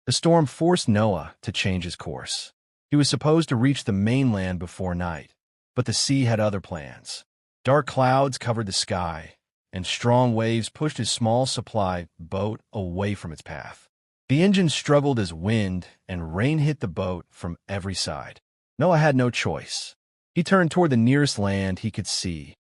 The storm forced Noah to change his course. He was supposed to reach the mainland before night, but the sea had other plans. Dark clouds covered the sky, and strong waves pushed his small supply boat away from its path. The engine struggled as wind and rain hit the boat from every side. Noah had no choice. He turned toward the nearest land he could see,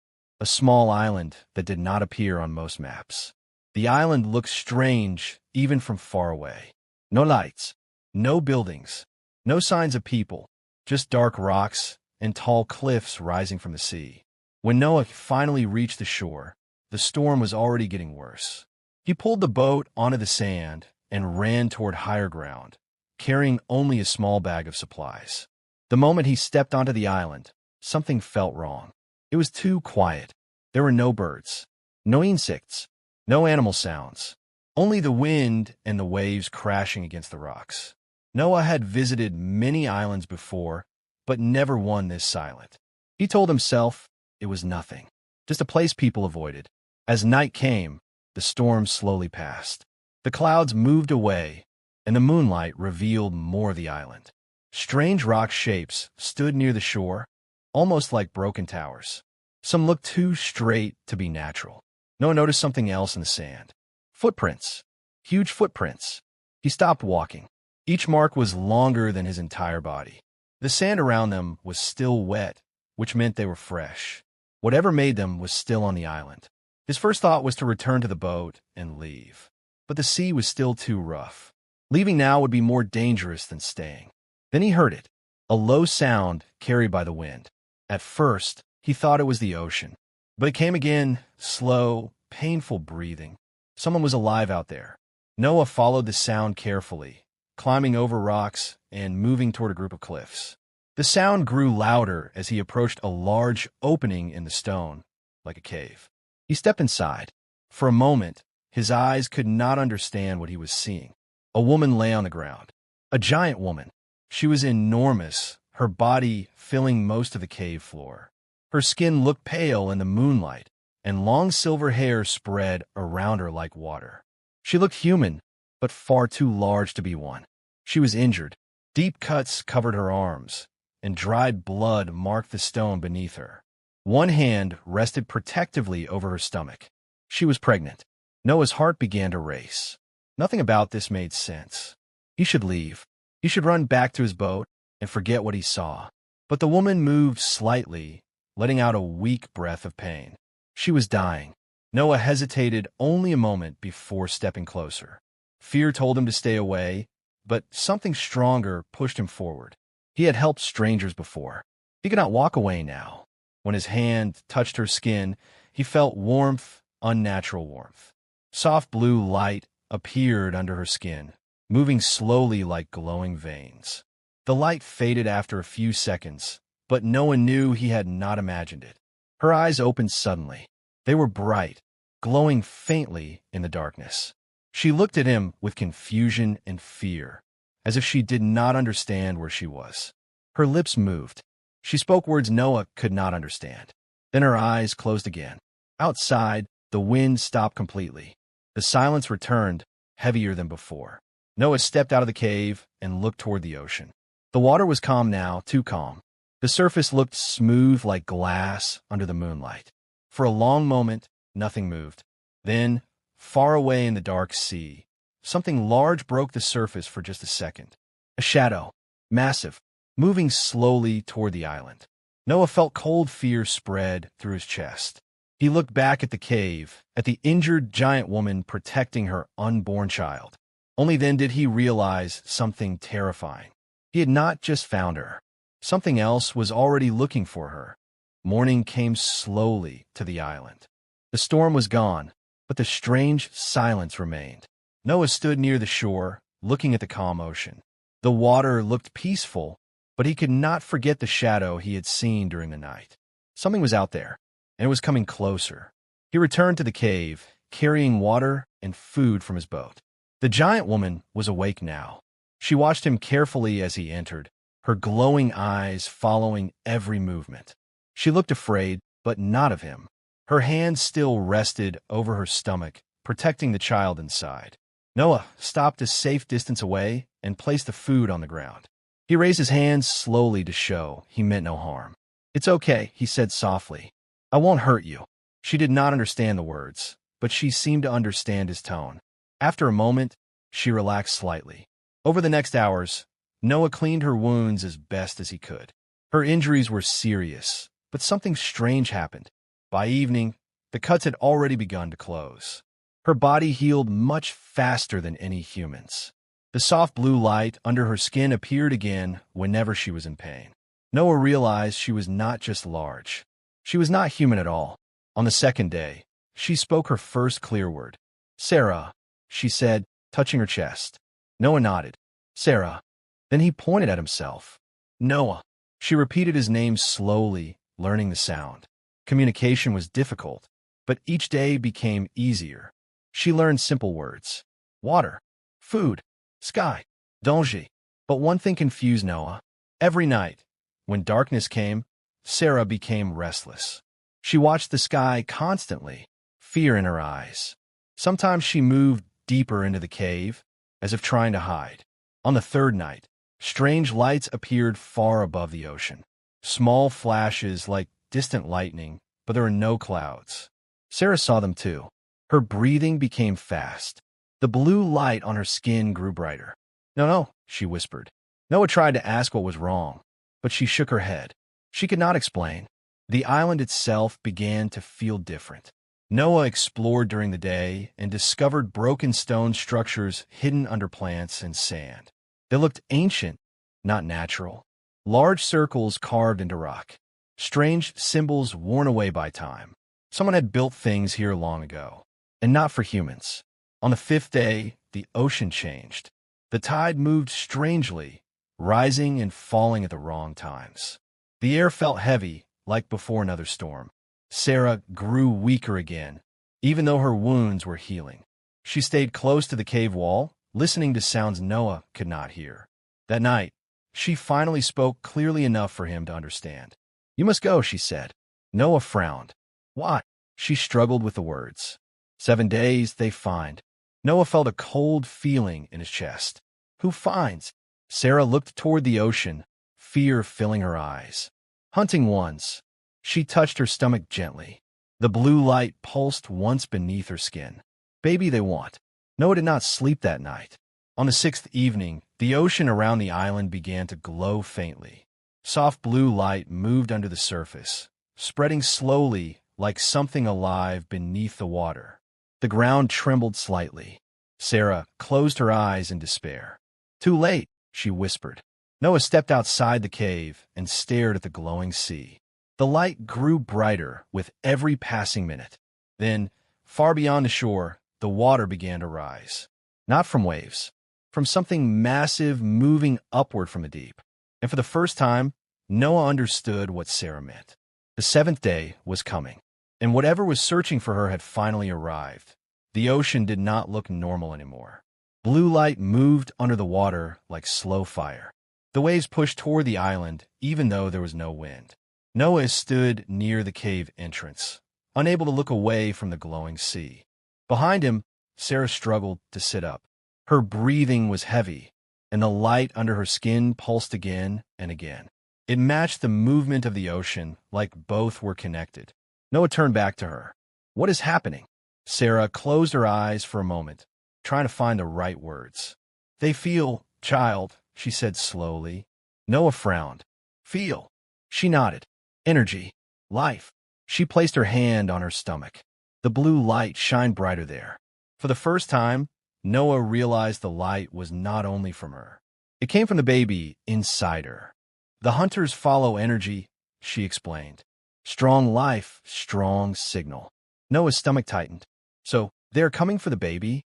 a small island that did not appear on most maps. The island looked strange even from far away. No lights, no buildings, no signs of people, just dark rocks and tall cliffs rising from the sea. When Noah finally reached the shore, the storm was already getting worse. He pulled the boat onto the sand and ran toward higher ground, carrying only a small bag of supplies. The moment he stepped onto the island, something felt wrong. It was too quiet. There were no birds, no insects, no animal sounds, only the wind and the waves crashing against the rocks. Noah had visited many islands before, but never one this silent. He told himself it was nothing, just a place people avoided. As night came, the storm slowly passed. The clouds moved away, and the moonlight revealed more of the island. Strange rock shapes stood near the shore, almost like broken towers. Some looked too straight to be natural. Noah noticed something else in the sand. Footprints. Huge footprints. He stopped walking. Each mark was longer than his entire body. The sand around them was still wet, which meant they were fresh. Whatever made them was still on the island. His first thought was to return to the boat and leave. But the sea was still too rough. Leaving now would be more dangerous than staying. Then he heard it, a low sound carried by the wind. At first, he thought it was the ocean. But it came again, slow, painful breathing. Someone was alive out there. Noah followed the sound carefully, climbing over rocks and moving toward a group of cliffs. The sound grew louder as he approached a large opening in the stone, like a cave. He stepped inside. For a moment, his eyes could not understand what he was seeing. A woman lay on the ground. A giant woman. She was enormous, her body filling most of the cave floor. Her skin looked pale in the moonlight, and long silver hair spread around her like water. She looked human, but far too large to be one. She was injured. Deep cuts covered her arms, and dried blood marked the stone beneath her. One hand rested protectively over her stomach. She was pregnant. Noah's heart began to race. Nothing about this made sense. He should leave. He should run back to his boat and forget what he saw. But the woman moved slightly, letting out a weak breath of pain. She was dying. Noah hesitated only a moment before stepping closer. Fear told him to stay away, but something stronger pushed him forward. He had helped strangers before. He could not walk away now. When his hand touched her skin, he felt warmth, unnatural warmth. Soft blue light appeared under her skin, moving slowly like glowing veins. The light faded after a few seconds, but Noah knew he had not imagined it. Her eyes opened suddenly. They were bright, glowing faintly in the darkness. She looked at him with confusion and fear, as if she did not understand where she was. Her lips moved. She spoke words Noah could not understand. Then her eyes closed again. Outside, the wind stopped completely. The silence returned, heavier than before. Noah stepped out of the cave and looked toward the ocean. The water was calm now, too calm. The surface looked smooth like glass under the moonlight. For a long moment, nothing moved. Then, far away in the dark sea, something large broke the surface for just a second. A shadow, massive, moving slowly toward the island. Noah felt cold fear spread through his chest. He looked back at the cave, at the injured giant woman protecting her unborn child. Only then did he realize something terrifying. He had not just found her. Something else was already looking for her. Morning came slowly to the island. The storm was gone, but the strange silence remained. Noah stood near the shore, looking at the calm ocean. The water looked peaceful, but he could not forget the shadow he had seen during the night. Something was out there, and it was coming closer. He returned to the cave, carrying water and food from his boat. The giant woman was awake now. She watched him carefully as he entered, her glowing eyes following every movement. She looked afraid, but not of him. Her hand still rested over her stomach, protecting the child inside. Noah stopped a safe distance away and placed the food on the ground. He raised his hands slowly to show he meant no harm. "It's okay," he said softly. "I won't hurt you." She did not understand the words, but she seemed to understand his tone. After a moment, she relaxed slightly. Over the next hours, Noah cleaned her wounds as best as he could. Her injuries were serious, but something strange happened. By evening, the cuts had already begun to close. Her body healed much faster than any human's. The soft blue light under her skin appeared again whenever she was in pain. Noah realized she was not just large. She was not human at all. On the second day, she spoke her first clear word. "Sarah," she said, touching her chest. Noah nodded. "Sarah." Then he pointed at himself. "Noah." She repeated his name slowly, learning the sound. Communication was difficult, but each day became easier. She learned simple words. Water, food, sky, danger. But one thing confused Noah. Every night, when darkness came, Sarah became restless. She watched the sky constantly, fear in her eyes. Sometimes she moved deeper into the cave, as if trying to hide. On the third night, strange lights appeared far above the ocean. Small flashes like distant lightning, but there were no clouds. Sarah saw them too. Her breathing became fast. The blue light on her skin grew brighter. "No, no," she whispered. Noah tried to ask what was wrong, but she shook her head. She could not explain. The island itself began to feel different. Noah explored during the day and discovered broken stone structures hidden under plants and sand. They looked ancient, not natural. Large circles carved into rock. Strange symbols worn away by time. Someone had built things here long ago, and not for humans. On the fifth day, the ocean changed. The tide moved strangely, rising and falling at the wrong times. The air felt heavy, like before another storm. Sarah grew weaker again, even though her wounds were healing. She stayed close to the cave wall, listening to sounds Noah could not hear. That night, she finally spoke clearly enough for him to understand. "You must go," she said. Noah frowned. "Why?" She struggled with the words. 7 days, they find. Noah felt a cold feeling in his chest. "Who finds?" Sarah looked toward the ocean, fear filling her eyes. "Hunting ones." She touched her stomach gently. The blue light pulsed once beneath her skin. "Baby they want." Noah did not sleep that night. On the 6th evening, the ocean around the island began to glow faintly. Soft blue light moved under the surface, spreading slowly like something alive beneath the water. The ground trembled slightly. Sarah closed her eyes in despair. "Too late," she whispered. Noah stepped outside the cave and stared at the glowing sea. The light grew brighter with every passing minute. Then, far beyond the shore, the water began to rise. Not from waves, from something massive moving upward from the deep. And for the first time, Noah understood what Sarah meant. The 7th day was coming, and whatever was searching for her had finally arrived. The ocean did not look normal anymore. Blue light moved under the water like slow fire. The waves pushed toward the island, even though there was no wind. Noah stood near the cave entrance, unable to look away from the glowing sea. Behind him, Sarah struggled to sit up. Her breathing was heavy, and the light under her skin pulsed again and again. It matched the movement of the ocean, like both were connected. Noah turned back to her. "What is happening?" Sarah closed her eyes for a moment, trying to find the right words. "They feel, child," she said slowly. Noah frowned. "Feel?" She nodded. "Energy. Life." She placed her hand on her stomach. The blue light shined brighter there. For the first time, Noah realized the light was not only from her. It came from the baby inside her. "The hunters follow energy," she explained. "Strong life, strong signal." Noah's stomach tightened. "So, they're coming for the baby?"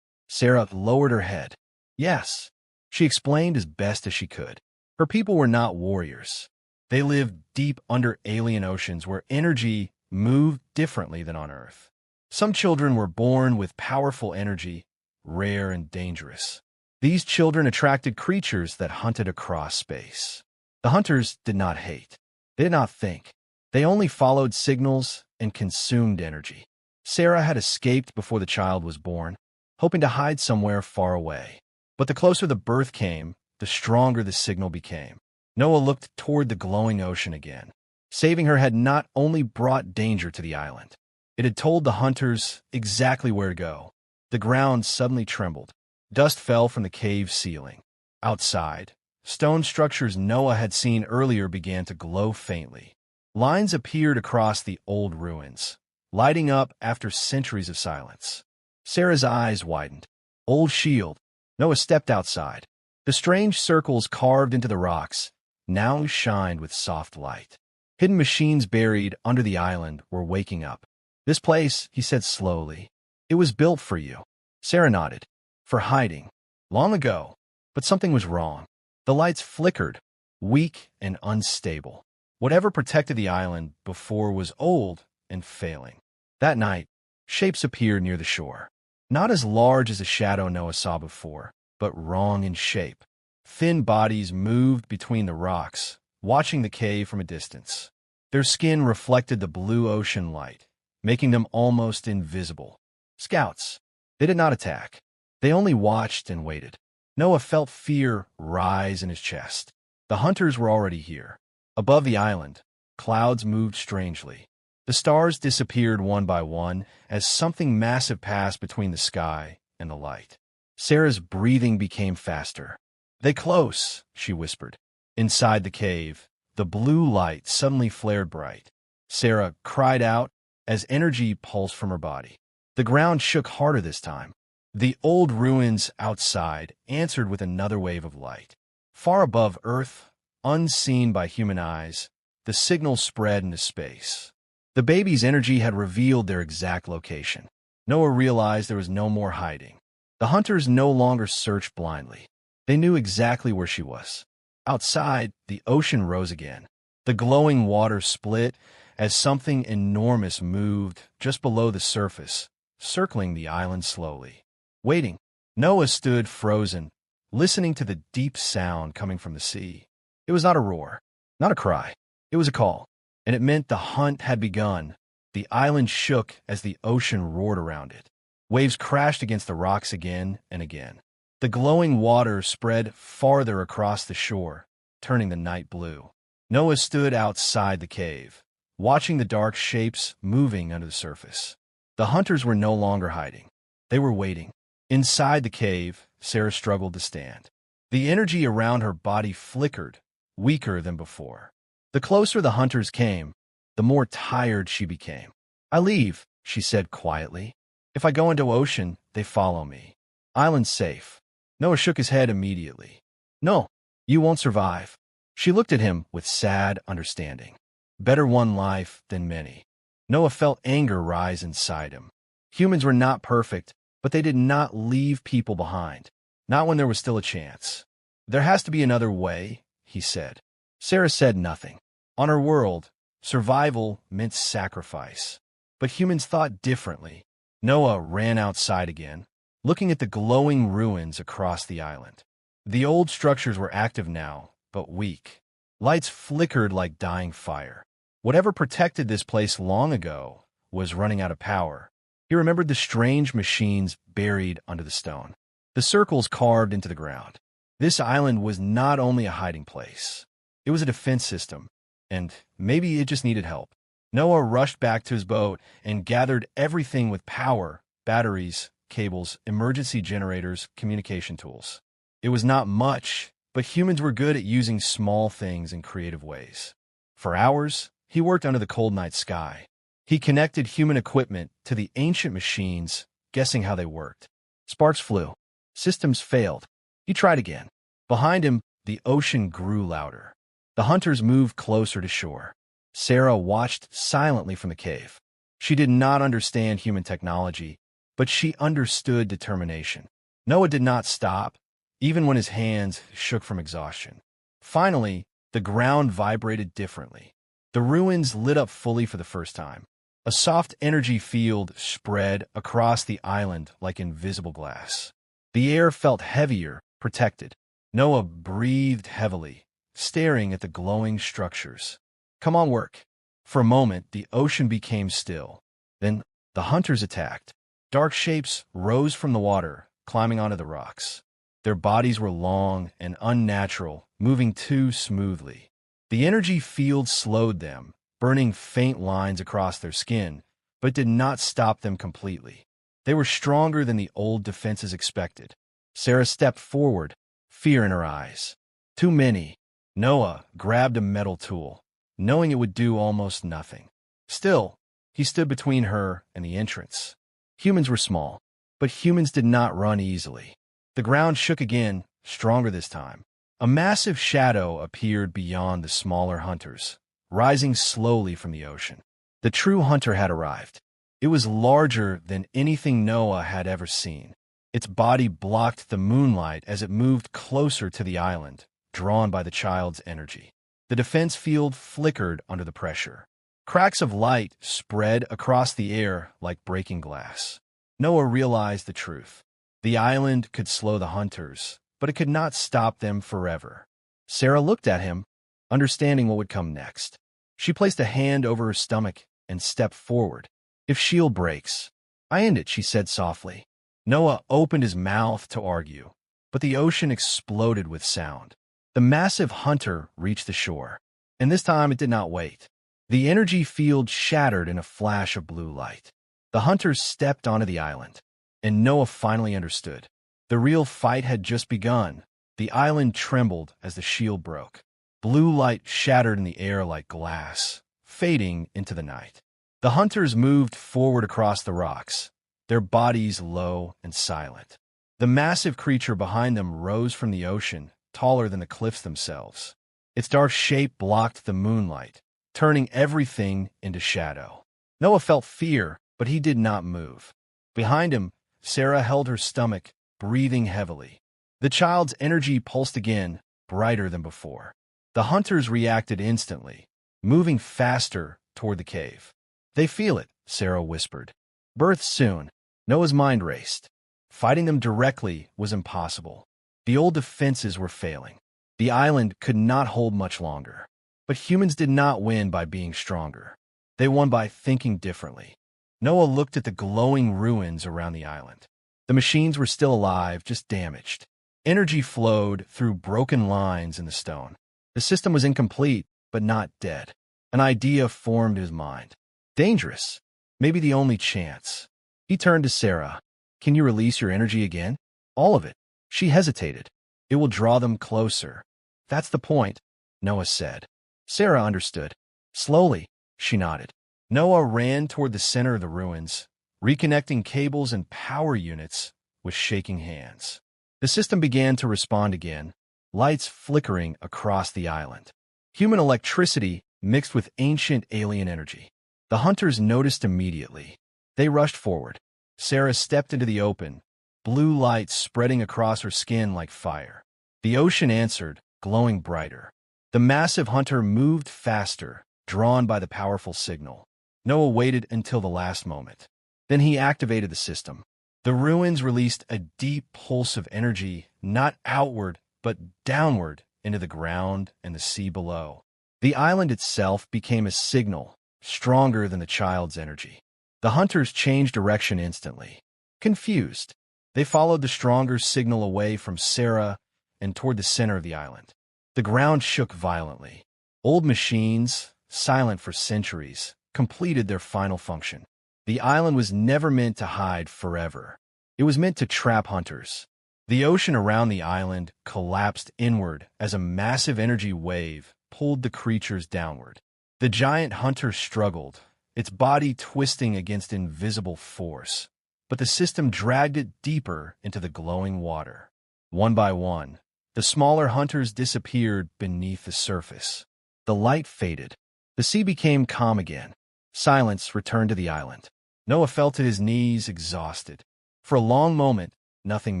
Sarah lowered her head. "Yes." She explained as best as she could. Her people were not warriors. They lived deep under alien oceans where energy moved differently than on Earth. Some children were born with powerful energy, rare and dangerous. These children attracted creatures that hunted across space. The hunters did not hate. They did not think. They only followed signals and consumed energy. Sarah had escaped before the child was born. hoping to hide somewhere far away. But the closer the birth came, the stronger the signal became. Noah looked toward the glowing ocean again. Saving her had not only brought danger to the island, it had told the hunters exactly where to go. The ground suddenly trembled. Dust fell from the cave ceiling. Outside, stone structures Noah had seen earlier began to glow faintly. Lines appeared across the old ruins, lighting up after centuries of silence. Sarah's eyes widened. Old shield. Noah stepped outside. The strange circles carved into the rocks now shined with soft light. Hidden machines buried under the island were waking up. This place, he said slowly, it was built for you. Sarah nodded. For hiding. Long ago. But something was wrong. The lights flickered, weak and unstable. Whatever protected the island before was old and failing. That night, shapes appeared near the shore. Not as large as a shadow Noah saw before, but wrong in shape. Thin bodies moved between the rocks, watching the cave from a distance. Their skin reflected the blue ocean light, making them almost invisible. Scouts. They did not attack. They only watched and waited. Noah felt fear rise in his chest. The hunters were already here. Above the island, clouds moved strangely. The stars disappeared one by one as something massive passed between the sky and the light. Sarah's breathing became faster. "They close," she whispered. Inside the cave, the blue light suddenly flared bright. Sarah cried out as energy pulsed from her body. The ground shook harder this time. The old ruins outside answered with another wave of light. Far above Earth, unseen by human eyes, the signal spread into space. The baby's energy had revealed their exact location. Noah realized there was no more hiding. The hunters no longer searched blindly. They knew exactly where she was. Outside, the ocean rose again. The glowing water split as something enormous moved just below the surface, circling the island slowly. Waiting, Noah stood frozen, listening to the deep sound coming from the sea. It was not a roar, not a cry. It was a call, and it meant the hunt had begun. The island shook as the ocean roared around it. Waves crashed against the rocks again and again. The glowing water spread farther across the shore, turning the night blue. Noah stood outside the cave, watching the dark shapes moving under the surface. The hunters were no longer hiding. They were waiting. Inside the cave, Sarah struggled to stand. The energy around her body flickered, weaker than before. The closer the hunters came, the more tired she became. "I leave," she said quietly. "If I go into ocean, they follow me. Island's safe." Noah shook his head immediately. "No, you won't survive." She looked at him with sad understanding. Better one life than many. Noah felt anger rise inside him. Humans were not perfect, but they did not leave people behind. Not when there was still a chance. "There has to be another way," he said. Sarah said nothing. On her world, survival meant sacrifice. But humans thought differently. Noah ran outside again, looking at the glowing ruins across the island. The old structures were active now, but weak. Lights flickered like dying fire. Whatever protected this place long ago was running out of power. He remembered the strange machines buried under the stone, the circles carved into the ground. This island was not only a hiding place. It was a defense system, and maybe it just needed help. Noah rushed back to his boat and gathered everything with power, batteries, cables, emergency generators, communication tools. It was not much, but humans were good at using small things in creative ways. For hours, he worked under the cold night sky. He connected human equipment to the ancient machines, guessing how they worked. Sparks flew. Systems failed. He tried again. Behind him, the ocean grew louder. The hunters moved closer to shore. Sarah watched silently from the cave. She did not understand human technology, but she understood determination. Noah did not stop, even when his hands shook from exhaustion. Finally, the ground vibrated differently. The ruins lit up fully for the first time. A soft energy field spread across the island like invisible glass. The air felt heavier, protected. Noah breathed heavily, staring at the glowing structures. "Come on, work." For a moment, the ocean became still. Then the hunters attacked. Dark shapes rose from the water, climbing onto the rocks. Their bodies were long and unnatural, moving too smoothly. The energy field slowed them, burning faint lines across their skin, but did not stop them completely. They were stronger than the old defenses expected. Sarah stepped forward, fear in her eyes. Too many. Noah grabbed a metal tool, knowing it would do almost nothing. Still, he stood between her and the entrance. Humans were small, but humans did not run easily. The ground shook again, stronger this time. A massive shadow appeared beyond the smaller hunters, rising slowly from the ocean. The true hunter had arrived. It was larger than anything Noah had ever seen. Its body blocked the moonlight as it moved closer to the island, drawn by the child's energy. The defense field flickered under the pressure. Cracks of light spread across the air like breaking glass. Noah realized the truth. The island could slow the hunters, but it could not stop them forever. Sarah looked at him, understanding what would come next. She placed a hand over her stomach and stepped forward. If shield breaks, I end it, she said softly. Noah opened his mouth to argue, but the ocean exploded with sound. The massive hunter reached the shore, and this time it did not wait. The energy field shattered in a flash of blue light. The hunters stepped onto the island, and Noah finally understood. The real fight had just begun. The island trembled as the shield broke. Blue light shattered in the air like glass, fading into the night. The hunters moved forward across the rocks, their bodies low and silent. The massive creature behind them rose from the ocean, taller than the cliffs themselves. Its dark shape blocked the moonlight, turning everything into shadow. Noah felt fear, but he did not move. Behind him, Sarah held her stomach, breathing heavily. The child's energy pulsed again, brighter than before. The hunters reacted instantly, moving faster toward the cave. They feel it, Sarah whispered. Birth soon. Noah's mind raced. Fighting them directly was impossible. The old defenses were failing. The island could not hold much longer. But humans did not win by being stronger. They won by thinking differently. Noah looked at the glowing ruins around the island. The machines were still alive, just damaged. Energy flowed through broken lines in the stone. The system was incomplete, but not dead. An idea formed his mind. Dangerous. Maybe the only chance. He turned to Sarah. Can you release your energy again? All of it. She hesitated. It will draw them closer. That's the point, Noah said. Sarah understood. Slowly, she nodded. Noah ran toward the center of the ruins, reconnecting cables and power units with shaking hands. The system began to respond again, lights flickering across the island. Human electricity mixed with ancient alien energy. The hunters noticed immediately. They rushed forward. Sarah stepped into the open, blue light spreading across her skin like fire. The ocean answered, glowing brighter. The massive hunter moved faster, drawn by the powerful signal. Noah waited until the last moment. Then he activated the system. The ruins released a deep pulse of energy, not outward, but downward into the ground and the sea below. The island itself became a signal, stronger than the child's energy. The hunters changed direction instantly. Confused, they followed the stronger signal away from Sarah and toward the center of the island. The ground shook violently. Old machines, silent for centuries, completed their final function. The island was never meant to hide forever. It was meant to trap hunters. The ocean around the island collapsed inward as a massive energy wave pulled the creatures downward. The giant hunter struggled, its body twisting against invisible force, but the system dragged it deeper into the glowing water. One by one, the smaller hunters disappeared beneath the surface. The light faded. The sea became calm again. Silence returned to the island. Noah fell to his knees, exhausted. For a long moment, nothing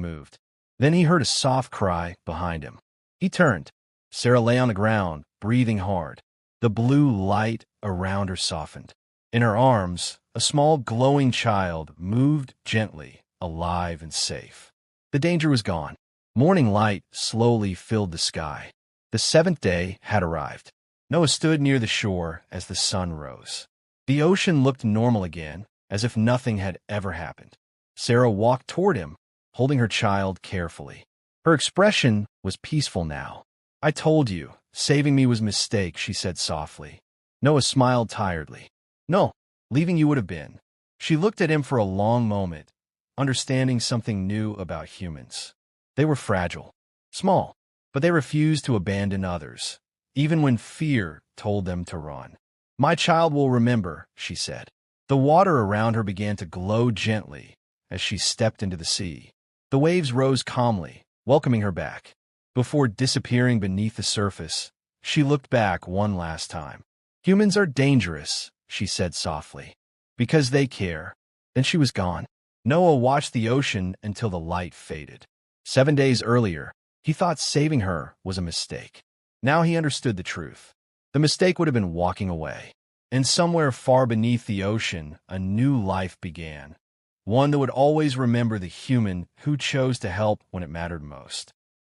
moved. Then he heard a soft cry behind him. He turned. Sarah lay on the ground, breathing hard. The blue light around her softened. In her arms, a small glowing child moved gently, alive and safe. The danger was gone. Morning light slowly filled the sky. The seventh day had arrived. Noah stood near the shore as the sun rose. The ocean looked normal again, as if nothing had ever happened. Sarah walked toward him, holding her child carefully. Her expression was peaceful now. "I told you, saving me was a mistake," she said softly. Noah smiled tiredly. "No, leaving you would have been." She looked at him for a long moment, understanding something new about humans. They were fragile, small, but they refused to abandon others, even when fear told them to run. "My child will remember," she said. The water around her began to glow gently as she stepped into the sea. The waves rose calmly, welcoming her back. Before disappearing beneath the surface, she looked back one last time. "Humans are dangerous," she said softly, "because they care." Then she was gone. Noah watched the ocean until the light faded. 7 days earlier, he thought saving her was a mistake. Now he understood the truth. The mistake would have been walking away. And somewhere far beneath the ocean, a new life began. One that would always remember the human who chose to help when it mattered most.